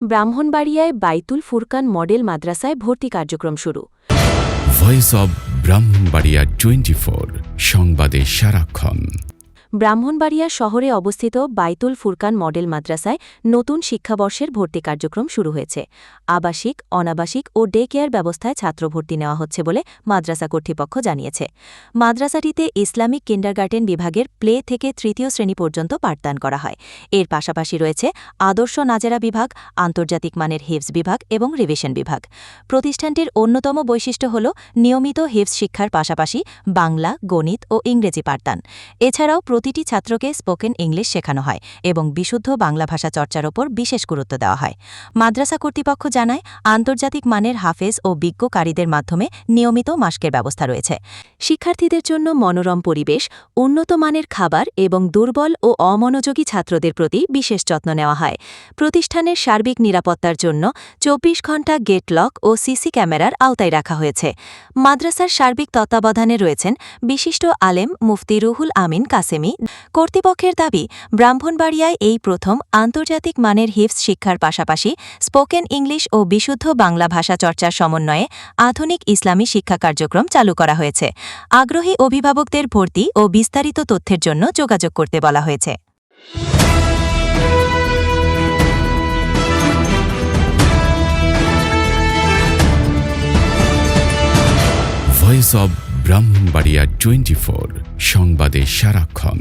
ব্রাহ্মণবাড়িয়ায় বাইতুল ফুরকান মডেল মাদ্রাসায় ভর্তি কার্যক্রম শুরু। ভয়েস অব ব্রাহ্মণবাড়িয়া 24 সংবাদে সারাক্ষণ। ব্রাহ্মণবাড়িয়া শহরে অবস্থিত বাইতুল ফুরকান মডেল মাদ্রাসায় নতুন শিক্ষাবর্ষের ভর্তি কার্যক্রম শুরু হয়েছে। আবাসিক, অনাবাসিক ও ডে কেয়ার ব্যবস্থায় ছাত্র ভর্তি নেওয়া হচ্ছে বলে মাদ্রাসা কর্তৃপক্ষ জানিয়েছে। মাদ্রাসাটিতে ইসলামিক কিন্ডারগার্টেন বিভাগের প্লে থেকে তৃতীয় শ্রেণী পর্যন্ত পাঠদান করা হয়। এর পাশাপাশি রয়েছে আদর্শ নাজেরা বিভাগ, আন্তর্জাতিক মানের হিফজ বিভাগ এবং রিভিশন বিভাগ। প্রতিষ্ঠানটির অন্যতম বৈশিষ্ট্য হল নিয়মিত হিফজ শিক্ষার পাশাপাশি বাংলা, গণিত ও ইংরেজি পাঠদান। এছাড়াও প্রতিটি ছাত্রকে স্পোকেন ইংলিশ শেখানো হয় এবং বিশুদ্ধ বাংলা ভাষা চর্চার ওপর বিশেষ গুরুত্ব দেওয়া হয়। মাদ্রাসা কর্তৃপক্ষ জানায়, আন্তর্জাতিক মানের হাফেজ ও বিজ্ঞ কারীদের মাধ্যমে নিয়মিত মাস্কের ব্যবস্থা রয়েছে। শিক্ষার্থীদের জন্য মনোরম পরিবেশ, উন্নত মানের খাবার এবং দুর্বল ও অমনোযোগী ছাত্রদের প্রতি বিশেষ যত্ন নেওয়া হয়। প্রতিষ্ঠানের সার্বিক নিরাপত্তার জন্য 24 ঘণ্টা গেট লক ও সিসি ক্যামেরার আওতায় রাখা হয়েছে। মাদ্রাসার সার্বিক তত্ত্বাবধানে রয়েছেন বিশিষ্ট আলেম মুফতি রুহুল আমিন কাসেমি। কর্তৃপক্ষের দাবি, ব্রাহ্মণবাড়িয়ায় এই প্রথম আন্তর্জাতিক মানের হিফজ শিক্ষার পাশাপাশি স্পোকেন ইংলিশ ও বিশুদ্ধ বাংলা ভাষা চর্চার সমন্বয়ে আধুনিক ইসলামী শিক্ষা কার্যক্রম চালু করা হয়েছে। আগ্রহী অভিভাবকদের ভর্তি ও বিস্তারিত তথ্যের জন্য যোগাযোগ করতে বলা হয়েছে। ভয়েস অব ব্রাহ্মণবাড়িয়া 24 সংবাদে সারাক্ষণ।